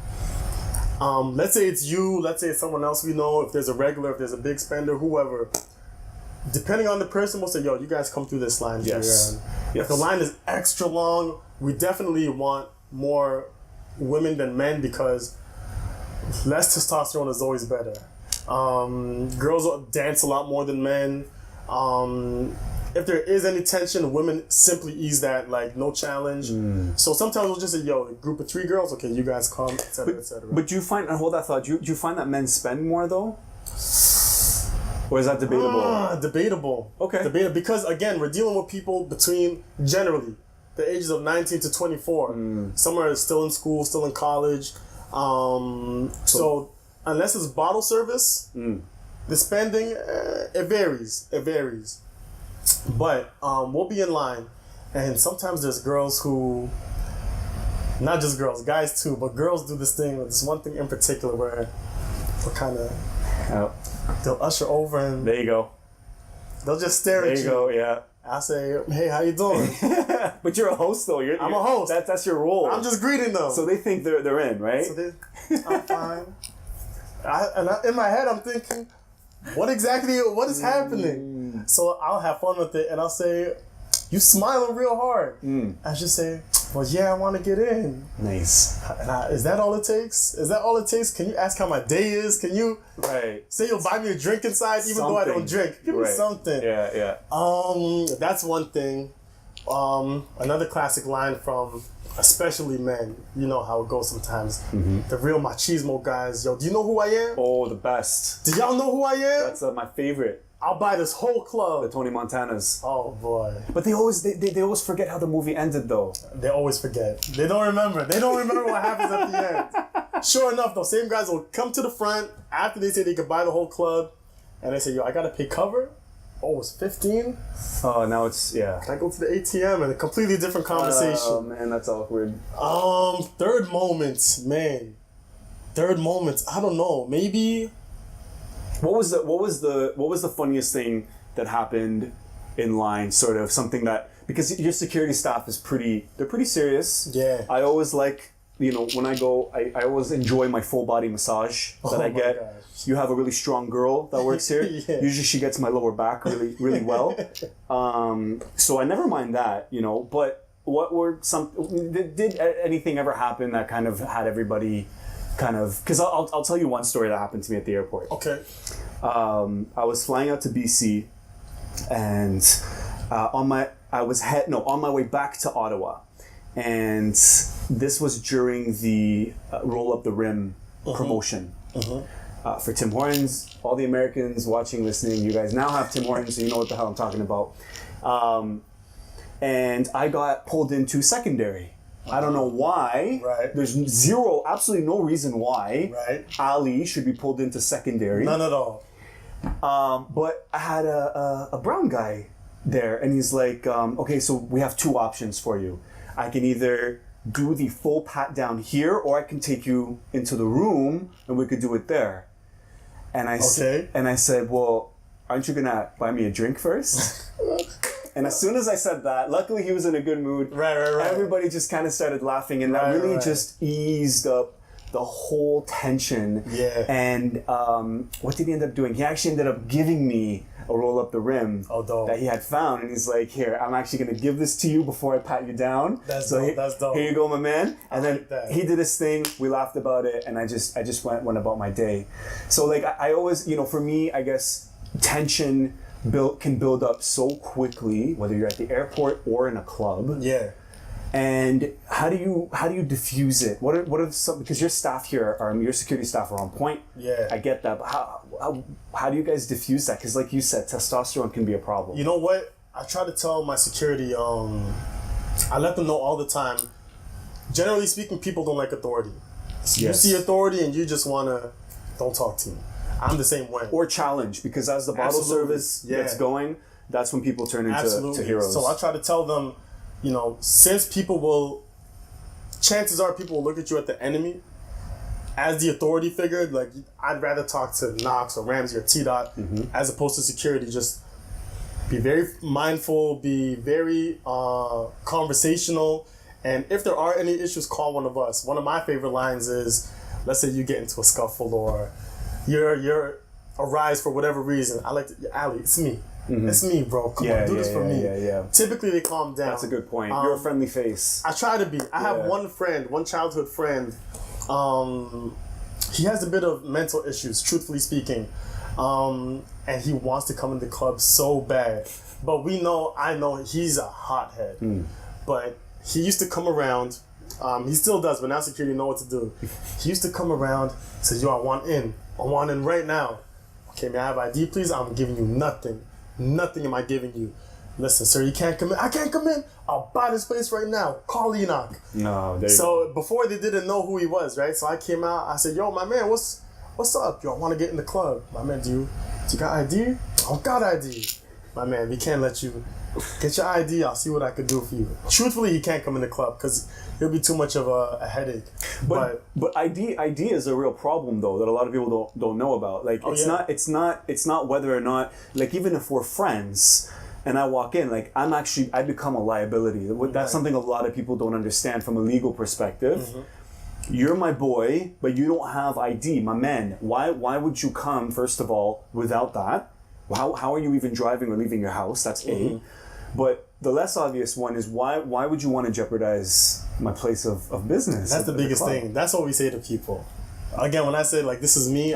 Let's say it's you, let's say it's someone else we know, if there's a regular, if there's a big spender, whoever. Depending on the person, we'll say, yo, you guys come through this line here. And if the line is extra long, we definitely want more women than men because less testosterone is always better. Girls dance a lot more than men. If there is any tension, women simply ease that, like no challenge. So sometimes we'll just say, yo, a group of 3 girls, okay, you guys come, etc., etc. But do you find, and hold that thought, do you find that men spend more though? Or is that debatable? Debatable. Okay. Debatable, because again, we're dealing with people between, generally, the ages of 19 to 24. Some are still in school, still in college. So unless it's bottle service, the spending, it varies. But we'll be in line, and sometimes there's girls who, not just girls, guys too, but girls do this thing, this one thing in particular where we're kind of Oh, They'll usher over and there you go. they'll just stare There at you you. go. Yeah. I say, hey, how you doing? But you're a host though. I'm a host. That's your role. I'm just greeting them. So they think they're in, right? So I'm fine. In my head, I'm thinking, what is happening? So I'll have fun with it, and I'll say, you smiling real hard. I just say, well, yeah, I want to get in. Nice. And is that all it takes? Is that all it takes? Can you ask how my day is? Can you say you'll buy me a drink inside, even though I don't drink? Give me something. Yeah. That's one thing. Another classic line from especially men. You know how it goes sometimes. The real machismo guys. Yo, do you know who I am? Oh, the best. Do y'all know who I am? That's my favorite. I'll buy this whole club. The Tony Montanas. Oh boy. But they always forget how the movie ended though. They always forget. They don't remember. They don't remember what happens at the end. Sure enough, those same guys will come to the front after they say they could buy the whole club, and they say, yo, I gotta pay cover. Oh, it's 15? Oh, now it's, yeah. Can I go to the ATM? And a completely different conversation. Oh, man, that's awkward. Third moments, man. Third moments, I don't know. Maybe... What was the funniest thing that happened in line? Sort of something that, because your security staff is they're pretty serious. Yeah. I always like, when I go, I always enjoy my full body massage that I get. Gosh. You have a really strong girl that works here. Yeah. Usually she gets my lower back really, really well. So I never mind that, but what were did anything ever happen that kind of had everybody because I'll tell you one story that happened to me at the airport. Okay. I was flying out to BC, and on my way back to Ottawa, and this was during the Roll Up the Rim promotion for Tim Hortons. All the Americans watching, listening, you guys now have Tim Hortons, so you know what the hell I'm talking about. And I got pulled into secondary. I don't know why. Right. There's absolutely no reason why Ali should be pulled into secondary. None at all. But I had a brown guy there, and he's like, okay, so we have two options for you. I can either do the full pat down here, or I can take you into the room, and we could do it there. And I said, well, aren't you gonna buy me a drink first? And as soon as I said that, luckily he was in a good mood. Right. Everybody just kind of started laughing, and that really just eased up the whole tension. Yeah. And what did he end up doing? He actually ended up giving me a Roll Up the Rim that he had found, and he's like, "Here, I'm actually gonna give this to you before I pat you down." That's dope. Here you go, my man. And then like he did his thing. We laughed about it, and I just went about my day. So like I always, for me, I guess tension can build up so quickly, whether you're at the airport or in a club. Yeah. And how do you diffuse it? What are some, because your staff here your security staff are on point. Yeah. I get that, but how do you guys diffuse that? Because like you said, testosterone can be a problem. You know what? I try to tell my security. I let them know all the time. Generally speaking, people don't like authority. So you see authority and you just don't talk to me. I'm the same way. Or challenge, because as the bottle service gets going, that's when people turn into heroes. So I try to tell them, since chances are people will look at you as the enemy, as the authority figure, like I'd rather talk to Knox or Ramsey or T-Dot as opposed to security. Just be very mindful, be very conversational, and if there are any issues, call one of us. One of my favorite lines is, let's say you get into a scuffle or you're arise for whatever reason. I like to, Ali, it's me. It's me, bro. Come on, do this for me. Yeah. Typically, they calm down. That's a good point. You're a friendly face. I try to be. I have one childhood friend. He has a bit of mental issues, truthfully speaking. And he wants to come in the club so bad. But I know he's a hothead. But he used to come around. He still does, but now security know what to do. He used to come around, says, yo, I want in right now. Okay, may I have ID, please? I'm giving you nothing. Nothing am I giving you. Listen, sir, you can't come in. I can't come in. I'll buy this place right now. Call Enock. No, So before they didn't know who he was, right? So I came out. I said, yo, my man, what's up? Yo, I want to get in the club. My man, do you got ID? I don't got ID. My man, we can't let you Get your ID, I'll see what I could do for you. Truthfully, he can't come in the club because it'll be too much of a headache. But ID is a real problem though that a lot of people don't know about. Like it's not whether or not, like, even if we're friends and I walk in, like, I become a liability. That's something a lot of people don't understand from a legal perspective. Mm-hmm. You're my boy, but you don't have ID, my man. Why would you come, first of all, without that? How are you even driving or leaving your house? That's A. But the less obvious one is why would you want to jeopardize my place of business? That's the biggest thing. That's what we say to people. Again, when I say, like, this is me,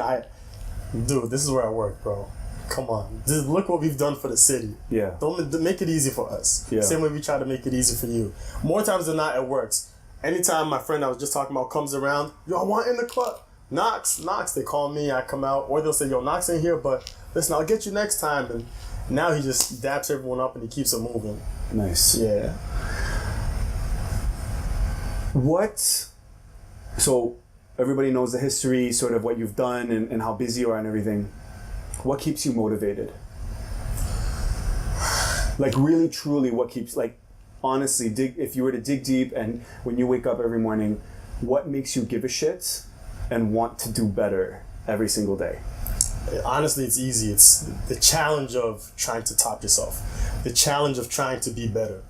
dude, this is where I work, bro. Come on. Just look what we've done for the city. Yeah. Don't make it easy for us. Yeah. Same way we try to make it easy for you. More times than not, it works. Anytime my friend I was just talking about comes around, yo, I want in the club. Knox, they call me, I come out, or they'll say, yo, Knox ain't here, but listen, I'll get you next time. And now he just daps everyone up and he keeps it moving. Nice. Yeah. So everybody knows the history, sort of what you've done and how busy you are and everything. What keeps you motivated? Like, really, truly, what keeps, like, honestly, if you were to dig deep and when you wake up every morning, what makes you give a shit and want to do better every single day? Honestly, it's easy. It's the challenge of trying to top yourself. The challenge of trying to be better.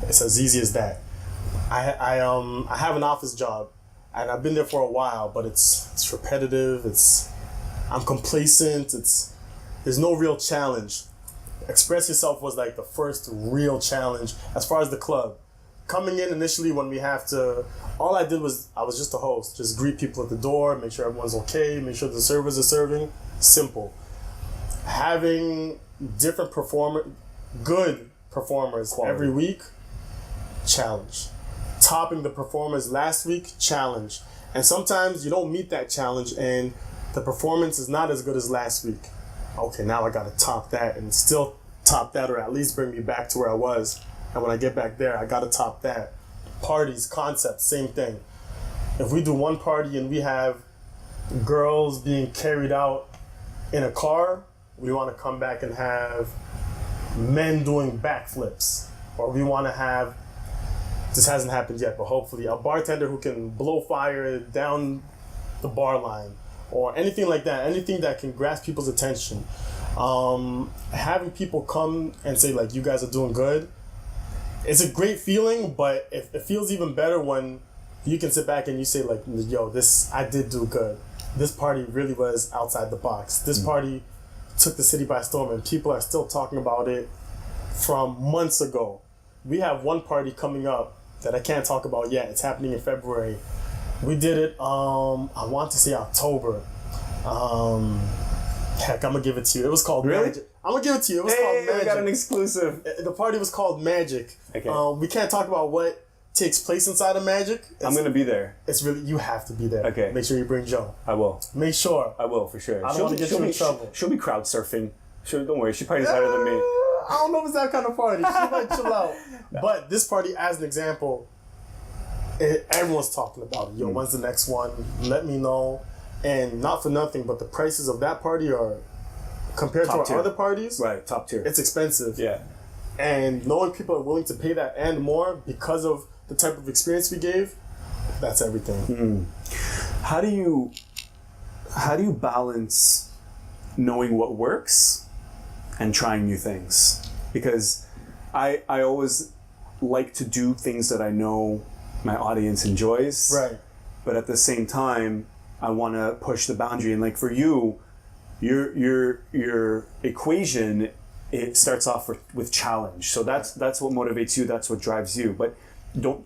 It's as easy as that. I have an office job, and I've been there for a while, but it's repetitive. I'm complacent. There's no real challenge. Express Yourself was like the first real challenge as far as the club. Coming in initially when we have to, all I did was, I was just a host. Just greet people at the door, make sure everyone's okay, make sure the servers are serving. Simple. Having different good performers Quality. Every week, challenge. Topping the performers last week, challenge. And sometimes you don't meet that challenge and the performance is not as good as last week. Okay, now I gotta top that and still top that, or at least bring me back to where I was. And when I get back there, I gotta top that. Parties, concepts, same thing. If we do one party and we have girls being carried out in a car, we want to come back and have men doing backflips. Or we want to have, this hasn't happened yet, but hopefully, a bartender who can blow fire down the bar line. Or anything like that, anything that can grasp people's attention. Having people come and say, like, you guys are doing good, it's a great feeling, but it feels even better when you can sit back and you say, like, yo, I did do good. This party really was outside the box. This party took the city by storm, and people are still talking about it from months ago. We have one party coming up that I can't talk about yet. It's happening in February. We did it, I want to say October. Heck, I'm gonna give it to you. It was called Magic. I'm gonna give it to you. It was called Magic. We got an exclusive. The party was called Magic. Okay. We can't talk about what takes place inside of Magic. I'm gonna be there. It's really, you have to be there. Okay. Make sure you bring Joe. I will. Make sure. I will, for sure. I don't want to get you in trouble. She'll be crowd surfing. Don't worry, she parties harder than me. I don't know if it's that kind of party. She might chill out. But this party, as an example, everyone's talking about it. Yo, when's the next one? Let me know. And not for nothing, but the prices of that party are, compared top to our other parties, right, top tier. It's expensive. Yeah. And knowing people are willing to pay that and more because of the type of experience we gave, that's everything. How do you balance knowing what works and trying new things? Because I always like to do things that I know my audience enjoys. Right. But at the same time, I want to push the boundary. And like for you, your equation, it starts off with challenge. So that's what motivates you. That's what drives you. But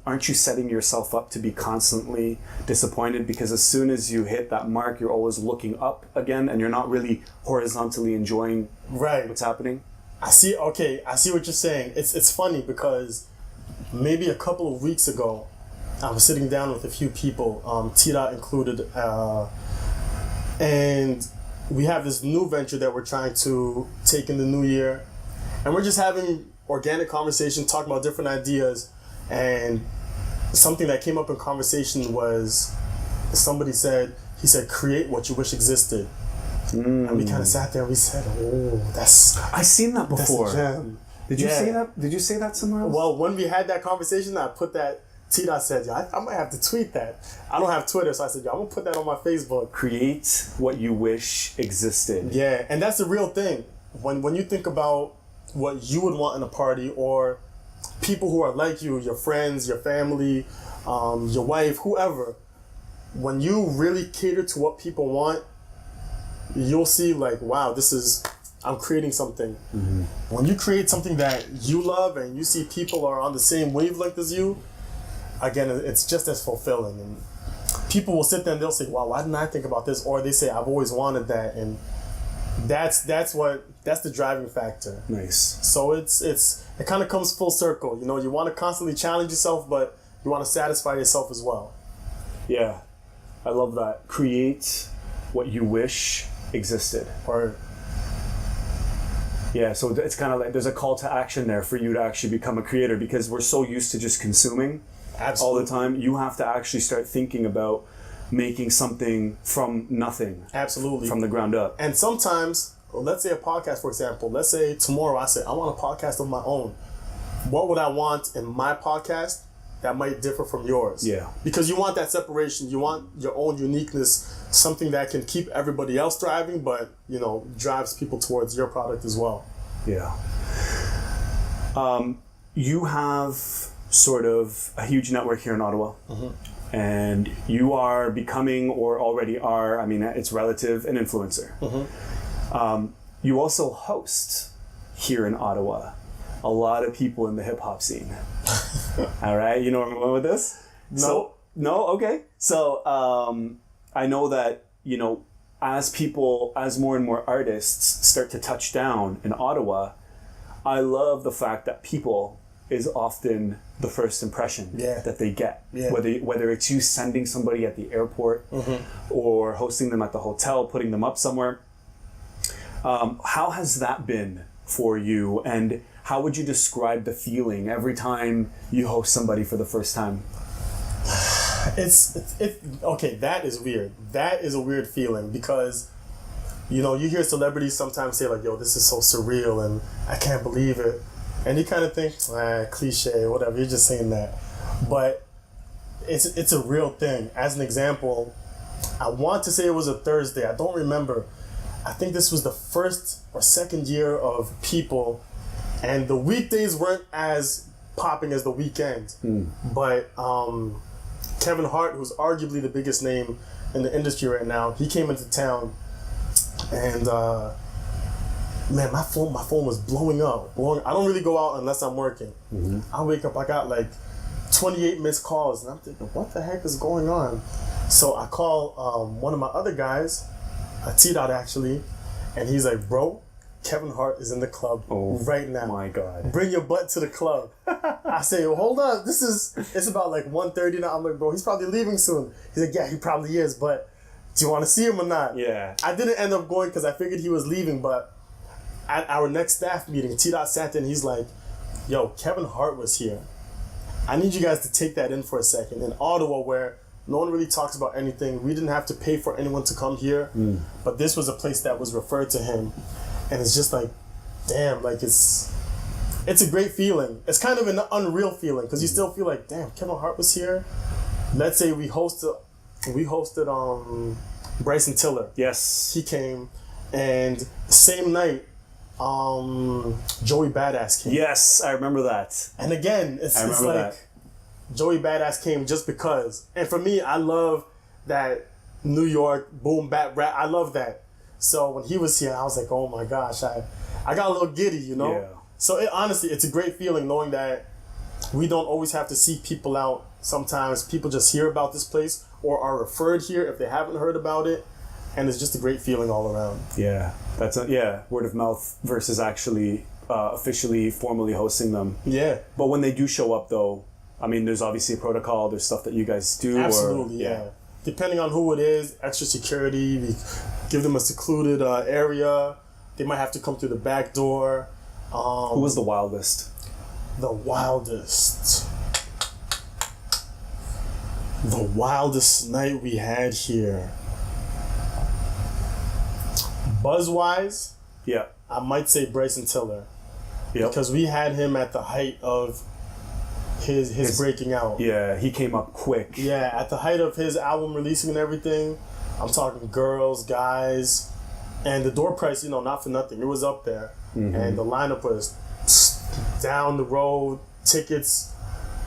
aren't you setting yourself up to be constantly disappointed? Because as soon as you hit that mark, you're always looking up again, and you're not really horizontally enjoying what's happening. I see what you're saying. It's funny because maybe a couple of weeks ago, I was sitting down with a few people, Tita included, and we have this new venture that we're trying to take in the new year, and we're just having organic conversation, talking about different ideas. And something that came up in conversation was, somebody said, create what you wish existed. And we kind of sat there and we said, oh, I've seen that before. That's a gem. Did you Yeah. say that? Did you say that somewhere else? Well, when we had that conversation, I put that. T-Dot said, yeah, I might have to tweet that. I don't have Twitter, so I said, yeah, I'm going to put that on my Facebook. Create what you wish existed. Yeah, and that's the real thing. When you think about what you would want in a party, or people who are like you, your friends, your family, your wife, whoever, when you really cater to what people want, you'll see like, wow, I'm creating something. Mm-hmm. When you create something that you love and you see people are on the same wavelength as you, again, it's just as fulfilling. And people will sit there and they'll say, wow, why didn't I think about this? Or they say, I've always wanted that. And that's the driving factor. Nice. So it kind of comes full circle. You know, you want to constantly challenge yourself, but you want to satisfy yourself as well. Yeah, I love that. Create what you wish existed. Or Yeah, so it's kind of like there's a call to action there for you to actually become a creator, because we're so used to just consuming all the time. You have to actually start thinking about making something from nothing. Absolutely. From the ground up. And sometimes, let's say a podcast, for example. Let's say tomorrow I say, I want a podcast of my own. What would I want in my podcast that might differ from yours? Yeah. Because you want that separation. You want your own uniqueness, something that can keep everybody else thriving, but, you know, drives people towards your product as well. Yeah. You have sort of a huge network here in Ottawa. Mm-hmm. And you are becoming, or already are, I mean, it's relative, an influencer. Mm-hmm. You also host here in Ottawa a lot of people in the hip hop scene. All right, you know where I'm going with this? No. No? Okay. So I know that, you know, as more and more artists start to touch down in Ottawa, I love the fact that people is often the first impression that they get. Yeah. Whether it's you sending somebody at the airport or hosting them at the hotel, putting them up somewhere. How has that been for you, and how would you describe the feeling every time you host somebody for the first time? Okay, that is weird. That is a weird feeling, because, you know, you hear celebrities sometimes say like, yo, this is so surreal and I can't believe it. And you kind of think, cliche, whatever, you're just saying that. But it's a real thing. As an example, I want to say it was a Thursday. I don't remember. I think this was the first or second year of People, and the weekdays weren't as popping as the weekends. But Kevin Hart, who's arguably the biggest name in the industry right now, he came into town, and man, my phone was blowing up. I don't really go out unless I'm working. Mm-hmm. I wake up, I got like 28 missed calls, and I'm thinking, what the heck is going on? So I call one of my other guys, T-Dot actually, and he's like, bro, Kevin Hart is in the club right now. My God. Bring your butt to the club. I say, well, hold on, it's about like 1:30 now. I'm like, bro, he's probably leaving soon. He's like, yeah, he probably is, but do you want to see him or not? Yeah. I didn't end up going because I figured he was leaving, but at our next staff meeting, T-Dot sat there and he's like, yo, Kevin Hart was here. I need you guys to take that in for a second. In Ottawa, where no one really talks about anything, we didn't have to pay for anyone to come here, but this was a place that was referred to him. And it's just like, damn, like it's a great feeling. It's kind of an unreal feeling, because you still feel like, damn, Kevin Hart was here. Let's say we hosted Bryson Tiller. Yes. He came, and the same night, Joey Badass came. Yes, I remember that. And again, it's like that. Joey Badass came just because. And for me, I love that New York boom bap rap. I love that. So when he was here, I was like, oh my gosh, I got a little giddy, you know? Yeah. So honestly, it's a great feeling knowing that we don't always have to seek people out. Sometimes people just hear about this place or are referred here if they haven't heard about it. And it's just a great feeling all around. Yeah, word of mouth versus actually officially, formally hosting them. Yeah. But when they do show up, though, I mean, there's obviously a protocol. There's stuff that you guys do. Absolutely, yeah. Depending on who it is, extra security. We give them a secluded area. They might have to come through the back door. Who was the wildest? The wildest. The wildest night we had here. Buzz-wise, yeah, I might say Bryson Tiller. Yep. Because we had him at the height of his breaking out. Yeah, he came up quick. Yeah, at the height of his album releasing and everything. I'm talking girls, guys, and the door price, not for nothing. It was up there. Mm-hmm. And the lineup was down the road. Tickets,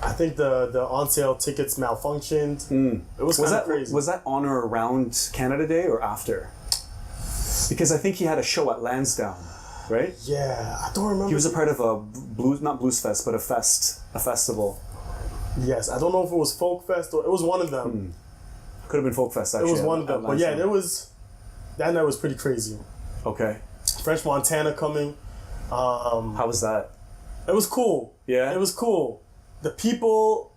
I think the on sale tickets malfunctioned. It was kind of crazy. Was that on or around Canada Day or after? Because I think he had a show at Lansdowne, right? Yeah, I don't remember. He was a part of a not Blues Fest, but a festival. Yes, I don't know if it was Folk Fest or it was one of them. Could have been Folk Fest, actually. It was one of them. But yeah, that night was pretty crazy. Okay. French Montana coming. How was that? It was cool. Yeah? It was cool. The people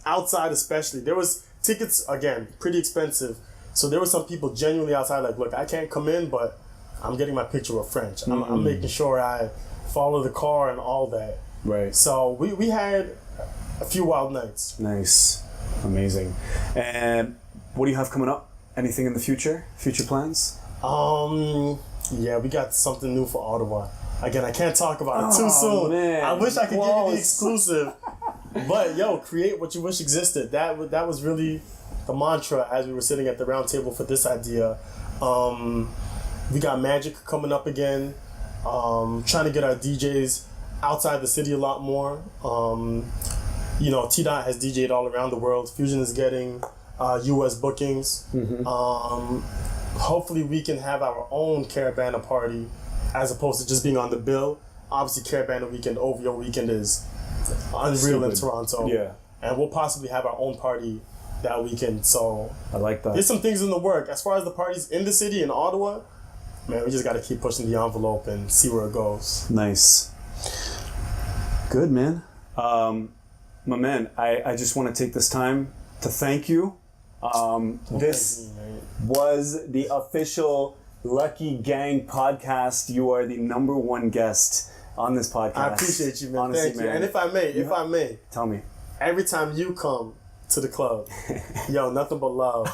outside especially, there was tickets, again, pretty expensive. So there were some people genuinely outside like, look, I can't come in, but I'm getting my picture with French. I'm making sure I follow the car and all that. Right. So we had a few wild nights. Nice. Amazing. And what do you have coming up? Anything in the future? Future plans? Yeah, we got something new for Ottawa. Again, I can't talk about it too soon. Man. I wish I could give you the exclusive. But yo, create what you wish existed. That was really the mantra as we were sitting at the round table for this idea. We got Magic coming up again. Trying to get our DJs outside the city a lot more. T-Dot has DJ'd all around the world. Fusion is getting US bookings. Hopefully we can have our own Caravana party as opposed to just being on the bill. Obviously Caravana weekend, OVO weekend is unreal in Toronto. Yeah. And we'll possibly have our own party that weekend. So I like that. there's some things in the work. As far as the parties in the city, in Ottawa, man, we just got to keep pushing the envelope and see where it goes. Nice. Good, man. My man, I just want to take this time to thank you. This was the official Lucky Gang podcast. You are the #1 guest on this podcast. I appreciate you, man. Honestly, Thank you. And if I may, tell me. every time you come to the club, yo, nothing but love.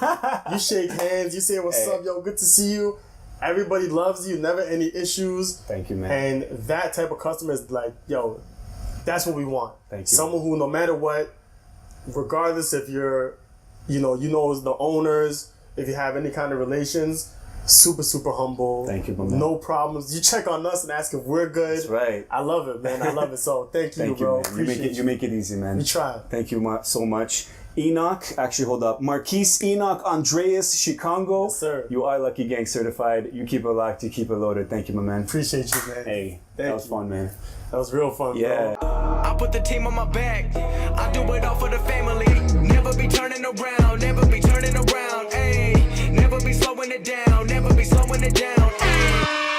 You shake hands, you say what's up, yo, good to see you. Everybody loves you, never any issues. Thank you, man. And that type of customer is like, yo, that's what we want. Thank you. Someone who, no matter what, regardless if you're, you know the owners, if you have any kind of relations, super, super humble. Thank you, my man. No problems. You check on us and ask if we're good. That's right. I love it, man. I love it. So thank you, bro. Man. You make it easy, man. We try. Thank you so much. Enock, actually hold up. Marquise Enock Andreas Chikongo. Yes, sir. You are Lucky Gang certified. You keep it locked, you keep it loaded. Thank you, my man. Appreciate you, man. Hey, that was fun, man. That was real fun, Yeah. bro. I put the team on my back. I do it all for the family. Never be turning around. Never be turning around. Ayy. Never be slowing it down. Never be slowing it down. Ayy.